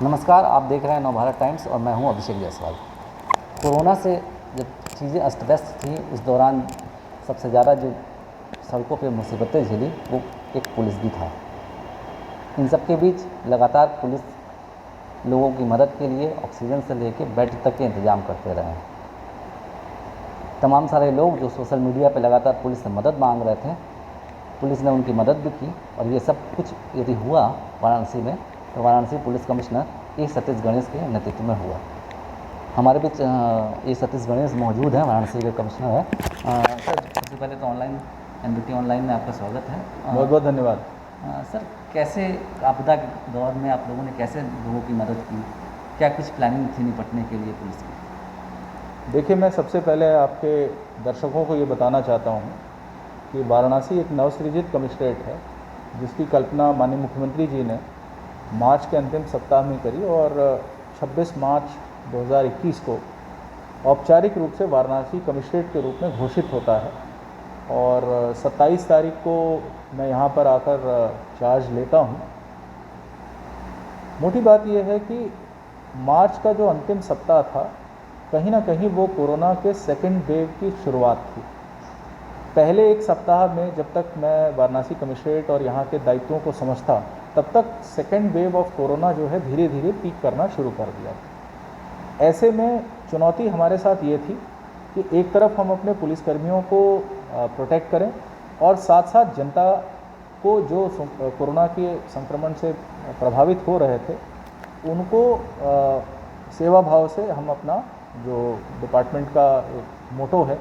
नमस्कार, आप देख रहे हैं नवभारत टाइम्स और मैं हूं अभिषेक जायसवाल। कोरोना से जब चीज़ें अस्त व्यस्त थी उस दौरान सबसे ज़्यादा जो सड़कों पे मुसीबतें झेली वो एक पुलिस भी था। इन सब के बीच लगातार पुलिस लोगों की मदद के लिए ऑक्सीजन से लेकर बेड तक के इंतजाम करते रहे। तमाम सारे लोग जो सोशल मीडिया पे लगातार पुलिस से मदद मांग रहे थे, पुलिस ने उनकी मदद भी की और ये सब कुछ यदि हुआ वाराणसी में तो वाराणसी पुलिस कमिश्नर ए सतीश गणेश के नेतृत्व में हुआ। हमारे बीच ए सतीश गणेश मौजूद हैं, वाराणसी के कमिश्नर हैं। सर, सबसे पहले तो एनबीटी ऑनलाइन में आपका स्वागत है। बहुत बहुत धन्यवाद। सर, कैसे आपदा के दौर में आप लोगों ने कैसे लोगों की मदद की, क्या कुछ प्लानिंग थी निपटने के लिए पुलिस की? देखिए, मैं सबसे पहले आपके दर्शकों को ये बताना चाहता हूँ कि वाराणसी एक नवसृजित कमिश्नरेट है जिसकी कल्पना माननीय मुख्यमंत्री जी ने मार्च के अंतिम सप्ताह में करी और 26 मार्च 2021 को औपचारिक रूप से वाराणसी कमिश्नरेट के रूप में घोषित होता है और 27 तारीख को मैं यहाँ पर आकर चार्ज लेता हूँ। मोटी बात यह है कि मार्च का जो अंतिम सप्ताह था कहीं ना कहीं वो कोरोना के सेकेंड वेव की शुरुआत थी। पहले एक सप्ताह में जब तक मैं वाराणसी कमिश्नरेट और यहाँ के दायित्वों को समझता तब तक सेकेंड वेव ऑफ कोरोना जो है धीरे धीरे पीक करना शुरू कर दिया। ऐसे में चुनौती हमारे साथ ये थी कि एक तरफ हम अपने पुलिसकर्मियों को प्रोटेक्ट करें और साथ साथ जनता को जो कोरोना के संक्रमण से प्रभावित हो रहे थे उनको सेवा भाव से हम अपना जो डिपार्टमेंट का एक मोटो है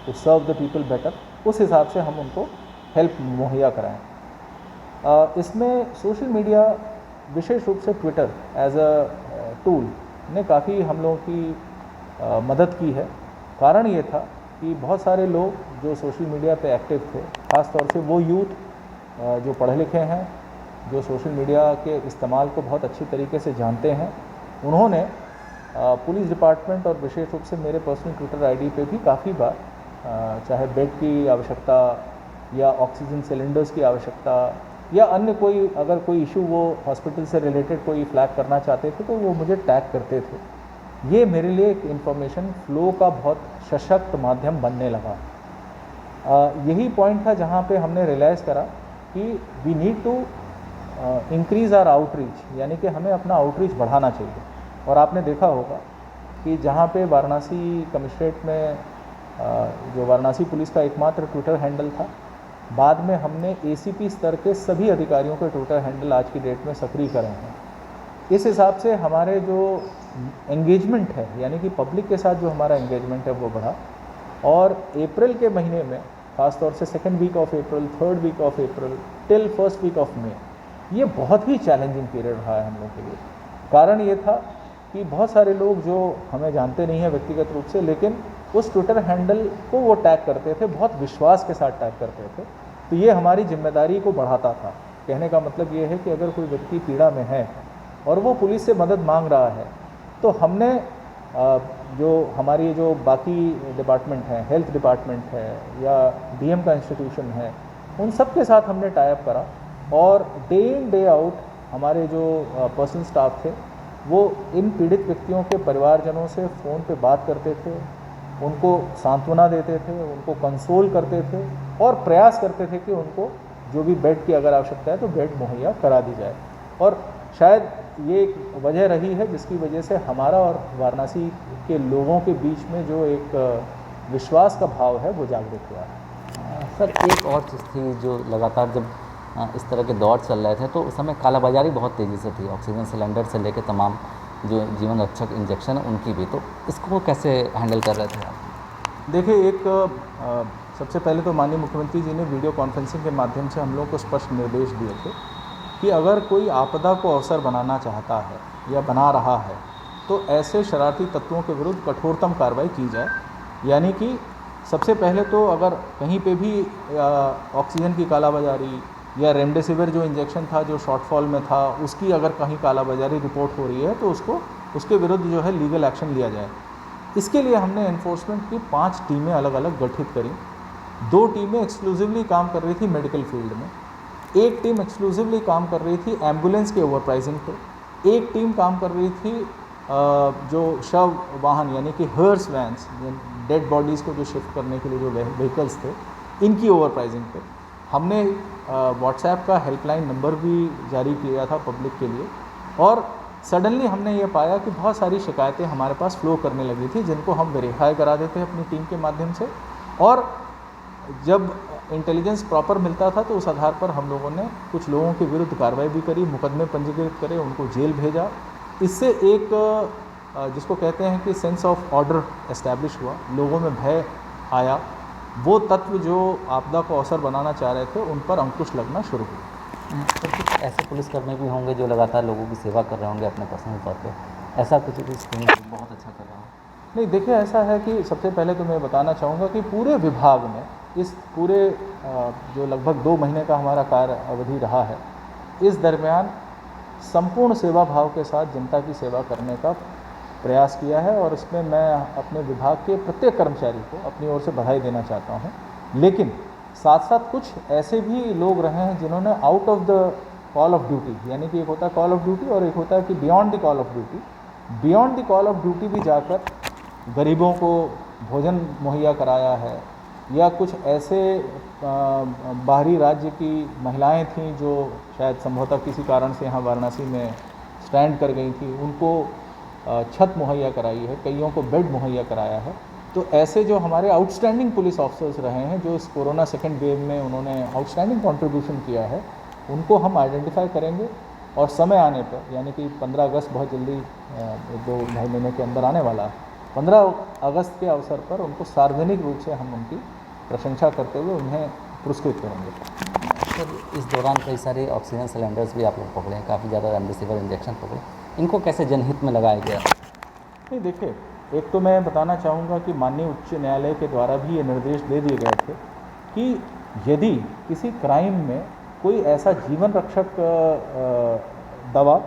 to serve the people better, उस हिसाब से हम उनको हेल्प मुहैया कराएं। इसमें सोशल मीडिया विशेष रूप से ट्विटर एज अ टूल ने काफ़ी हम लोगों की मदद की है। कारण ये था कि बहुत सारे लोग जो सोशल मीडिया पे एक्टिव थे, ख़ास तौर से वो यूथ जो पढ़े लिखे हैं, जो सोशल मीडिया के इस्तेमाल को बहुत अच्छी तरीके से जानते हैं, उन्होंने पुलिस डिपार्टमेंट और विशेष रूप से मेरे पर्सनल ट्विटर आईडी पे भी काफ़ी बार चाहे बेड की आवश्यकता या ऑक्सीजन सिलेंडर्स की आवश्यकता या अन्य कोई अगर कोई इशू वो हॉस्पिटल से रिलेटेड कोई फ्लैग करना चाहते थे तो वो मुझे टैग करते थे। ये मेरे लिए एक इन्फॉर्मेशन फ्लो का बहुत सशक्त माध्यम बनने लगा। यही पॉइंट था जहाँ पे हमने रियलाइज़ करा कि we need to increase our outreach, यानी कि हमें अपना आउटरीच बढ़ाना चाहिए। और आपने देखा होगा कि जहाँ पे वाराणसी कमिश्नरेट में जो वाराणसी पुलिस का एकमात्र ट्विटर हैंडल था, बाद में हमने एसीपी स्तर के सभी अधिकारियों के ट्विटर हैंडल आज की डेट में सक्रिय करे हैं। इस हिसाब से हमारे जो एंगेजमेंट है, यानी कि पब्लिक के साथ जो हमारा एंगेजमेंट है वो बढ़ा। और अप्रैल के महीने में ख़ास तौर से second week of April, third week of April till first week of May, ये बहुत ही चैलेंजिंग पीरियड रहा है हम लोग के लिए। कारण ये था कि बहुत सारे लोग जो हमें जानते नहीं हैं व्यक्तिगत रूप से, लेकिन उस ट्विटर हैंडल को वो टैग करते थे, बहुत विश्वास के साथ टैग करते थे। तो ये हमारी जिम्मेदारी को बढ़ाता था। कहने का मतलब ये है कि अगर कोई व्यक्ति पीड़ा में है और वो पुलिस से मदद मांग रहा है तो हमने जो हमारी जो बाकी डिपार्टमेंट हैं, हेल्थ डिपार्टमेंट है या डीएम का इंस्टीट्यूशन है, उन सब के साथ हमने टाई अप करा और डे इन डे आउट हमारे जो पर्सनल स्टाफ थे वो इन पीड़ित व्यक्तियों के परिवारजनों से फ़ोन पे बात करते थे, उनको सांत्वना देते थे, उनको कंसोल करते थे और प्रयास करते थे कि उनको जो भी बेड की अगर आवश्यकता है तो बेड मुहैया करा दी जाए। और शायद ये एक वजह रही है जिसकी वजह से हमारा और वाराणसी के लोगों के बीच में जो एक विश्वास का भाव है वो जागृत हुआ है। सर, एक और चीज़ थी जो लगातार जब इस तरह के दौर चल रहे थे तो उस समय कालाबाजारी बहुत तेज़ी से थी, ऑक्सीजन सिलेंडर से लेकर तमाम जो जीवन रक्षक इंजेक्शन है उनकी भी। तो इसको कैसे हैंडल कर रहे थे आप? देखिए, सबसे पहले तो माननीय मुख्यमंत्री जी ने वीडियो कॉन्फ्रेंसिंग के माध्यम से हम लोगों को स्पष्ट निर्देश दिए थे कि अगर कोई आपदा को अवसर बनाना चाहता है या बना रहा है तो ऐसे शरारती तत्वों के विरुद्ध कठोरतम कार्रवाई की जाए। यानी कि सबसे पहले तो अगर कहीं पे भी ऑक्सीजन की कालाबाजारी या रेमडेसिविर जो इंजेक्शन था जो शॉर्टफॉल में था उसकी अगर कहीं कालाबाजारी रिपोर्ट हो रही है तो उसके विरुद्ध जो है लीगल एक्शन लिया जाए। इसके लिए हमने एनफोर्समेंट की 5 टीमें अलग अलग गठित करी। 2 टीमें एक्सक्लूसिवली काम कर रही थी मेडिकल फील्ड में, एक टीम एक्सक्लूसिवली काम कर रही थी एम्बुलेंस के ओवर प्राइसिंग पे एक टीम काम कर रही थी जो शव वाहन यानी कि हर्स वैन्स, डेड बॉडीज़ को जो शिफ्ट करने के लिए जो व्हीकल्स थे, इनकी ओवर प्राइसिंग पे हमने व्हाट्सएप का हेल्पलाइन नंबर भी जारी किया था पब्लिक के लिए। और सडनली हमने ये पाया कि बहुत सारी शिकायतें हमारे पास फ्लो करने लगी थी, जिनको हम वेरीफाई करा देते हैं अपनी टीम के माध्यम से। और जब इंटेलिजेंस प्रॉपर मिलता था तो उस आधार पर हम लोगों ने कुछ लोगों के विरुद्ध कार्रवाई भी करी, मुकदमे पंजीकृत करे, उनको जेल भेजा। इससे एक जिसको कहते हैं कि सेंस ऑफ ऑर्डर एस्टैब्लिश हुआ, लोगों में भय आया। वो तत्व जो आपदा को अवसर बनाना चाह रहे थे उन पर अंकुश लगना शुरू हुआ। तो कुछ ऐसे पुलिसकर्मी भी होंगे जो लगातार लोगों की सेवा कर रहे होंगे अपने पर्सनल तौर पे, ऐसा कुछ बहुत अच्छा कर रहा हो? नहीं, देखिए ऐसा है कि सबसे पहले तो मैं बताना चाहूँगा कि पूरे विभाग में इस पूरे जो लगभग 2 महीने का हमारा कार्य अवधि रहा है, इस दरमियान संपूर्ण सेवा भाव के साथ जनता की सेवा करने का प्रयास किया है। और इसमें मैं अपने विभाग के प्रत्येक कर्मचारी को अपनी ओर से बधाई देना चाहता हूँ। लेकिन साथ साथ कुछ ऐसे भी लोग रहे हैं जिन्होंने out of the call of duty, यानी कि एक होता है कॉल ऑफ ड्यूटी और एक होता है कि beyond the call of duty, beyond the call of duty भी जाकर गरीबों को भोजन मुहैया कराया है। या कुछ ऐसे बाहरी राज्य की महिलाएं थीं जो शायद संभवतः किसी कारण से यहाँ वाराणसी में स्टैंड कर गई थी, उनको छत मुहैया कराई है, कईयों को बेड मुहैया कराया है। तो ऐसे जो हमारे आउटस्टैंडिंग पुलिस ऑफिसर्स रहे हैं जो इस कोरोना सेकेंड वेव में उन्होंने आउटस्टैंडिंग कंट्रीब्यूशन किया है, उनको हम आइडेंटिफाई करेंगे और समय आने पर, यानी कि 15 अगस्त बहुत जल्दी 2-2.5 महीने के अंदर आने वाला है, 15 अगस्त के अवसर पर उनको सार्वजनिक रूप से हम उनकी प्रशंसा करते हुए उन्हें पुरस्कृत करेंगे। सर, इस दौरान कई सारे ऑक्सीजन सिलेंडर्स भी आप लोग पकड़े, काफ़ी ज़्यादा रेमडेसिविर इंजेक्शन पकड़े, इनको कैसे जनहित में लगाया गया? नहीं, देखिए, एक तो मैं बताना चाहूँगा कि माननीय उच्च न्यायालय के द्वारा भी ये निर्देश दे दिए गए थे कि यदि किसी क्राइम में कोई ऐसा जीवन रक्षक दवा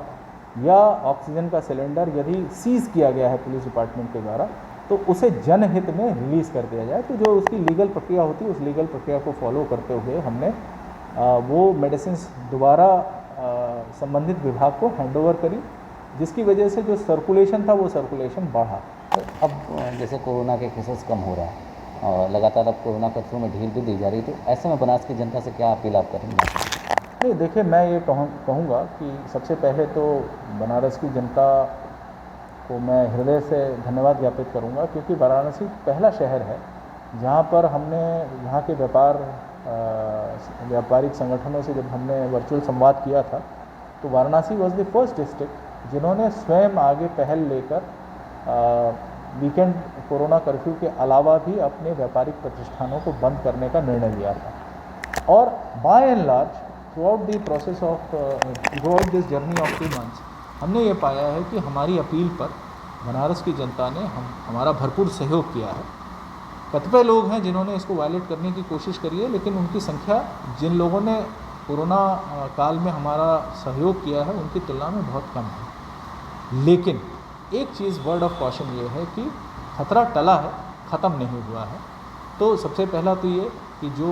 या ऑक्सीजन का सिलेंडर यदि सीज़ किया गया है पुलिस डिपार्टमेंट के द्वारा, तो उसे जनहित में रिलीज़ कर दिया जाए। तो जो उसकी लीगल प्रक्रिया होती है, उस लीगल प्रक्रिया को फॉलो करते हुए हमने वो मेडिसिन्स दोबारा संबंधित विभाग को हैंडओवर करी, जिसकी वजह से जो सर्कुलेशन था वो सर्कुलेशन बढ़ा। अब जैसे कोरोना के केसेस कम हो रहा है और लगातार अब कोरोना कर्फ्यू में ढील भी दी जा रही है, तो ऐसे में बनारस की जनता से क्या अपील आप करेंगे? नहीं, देखिए, मैं ये कहूँगा कि सबसे पहले तो बनारस की जनता को मैं हृदय से धन्यवाद ज्ञापित करूँगा, क्योंकि वाराणसी पहला शहर है जहाँ पर हमने यहाँ के व्यापारिक संगठनों से जब हमने वर्चुअल संवाद किया था, तो Varanasi was the first district जिन्होंने स्वयं आगे पहल लेकर वीकेंड कोरोना कर्फ्यू के अलावा भी अपने व्यापारिक प्रतिष्ठानों को बंद करने का निर्णय लिया था। और by and large throughout the process of throughout this journey of 2 months हमने ये पाया है कि हमारी अपील पर बनारस की जनता ने हमारा भरपूर सहयोग किया है। कतिपय लोग हैं जिन्होंने इसको वायलेट करने की कोशिश करी है, लेकिन उनकी संख्या जिन लोगों ने कोरोना काल में हमारा सहयोग किया है उनकी तुलना में बहुत कम है। लेकिन एक चीज़ वर्ड ऑफ कॉशन ये है कि खतरा टला है, ख़त्म नहीं हुआ है। तो सबसे पहला तो ये कि जो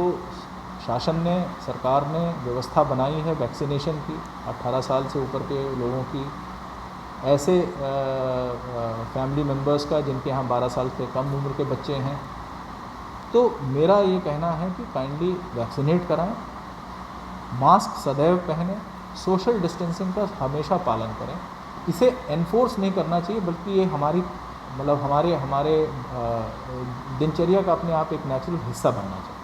शासन ने, सरकार ने व्यवस्था बनाई है वैक्सीनेशन की 18 साल से ऊपर के लोगों की, ऐसे फैमिली मेम्बर्स का जिनके यहाँ 12 साल से कम उम्र के बच्चे हैं, तो मेरा ये कहना है कि काइंडली वैक्सीनेट कराएं, मास्क सदैव पहनें, सोशल डिस्टेंसिंग का हमेशा पालन करें। इसे एनफोर्स नहीं करना चाहिए, बल्कि ये हमारी हमारे दिनचर्या का अपने आप एक नेचुरल हिस्सा बनना चाहिए।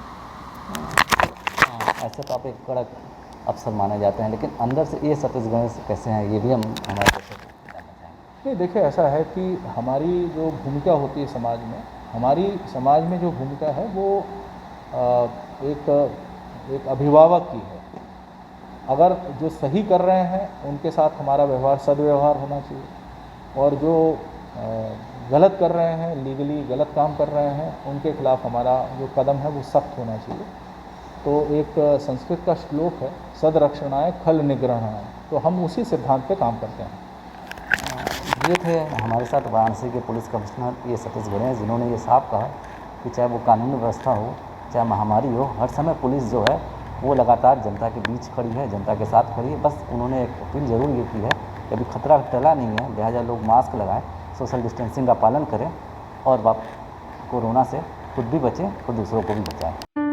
ऐसे तो आप एक कड़क अफसर माने जाते हैं, लेकिन अंदर से ये सतीश गणेश कैसे हैं, ये भी हम हमारे जानना चाहेंगे। नहीं, देखिए, ऐसा है कि हमारी जो भूमिका होती है समाज में, हमारी समाज में जो भूमिका है वो एक अभिभावक की है। अगर जो सही कर रहे हैं उनके साथ हमारा व्यवहार सदव्यवहार होना चाहिए, और जो गलत कर रहे हैं, लीगली गलत काम कर रहे हैं, उनके खिलाफ हमारा जो कदम है वो सख्त होना चाहिए। तो एक संस्कृत का श्लोक है, सदरक्षणाय खल निग्रहणाय, तो हम उसी सिद्धांत पे काम करते हैं। ये थे हमारे साथ वाराणसी के पुलिस कमिश्नर ये सतीश गणेश, जिन्होंने ये साफ कहा कि चाहे वो कानून व्यवस्था हो, चाहे महामारी हो, हर समय पुलिस जो है वो लगातार जनता के बीच खड़ी है, जनता के साथ खड़ी है। बस उन्होंने एक अपील ज़रूर ये की है कि अभी खतरा टला नहीं है, लिहाजा लोग मास्क लगाएं, सोशल डिस्टेंसिंग का पालन करें और कोरोना से खुद भी बचें और दूसरों को भी बचाएं।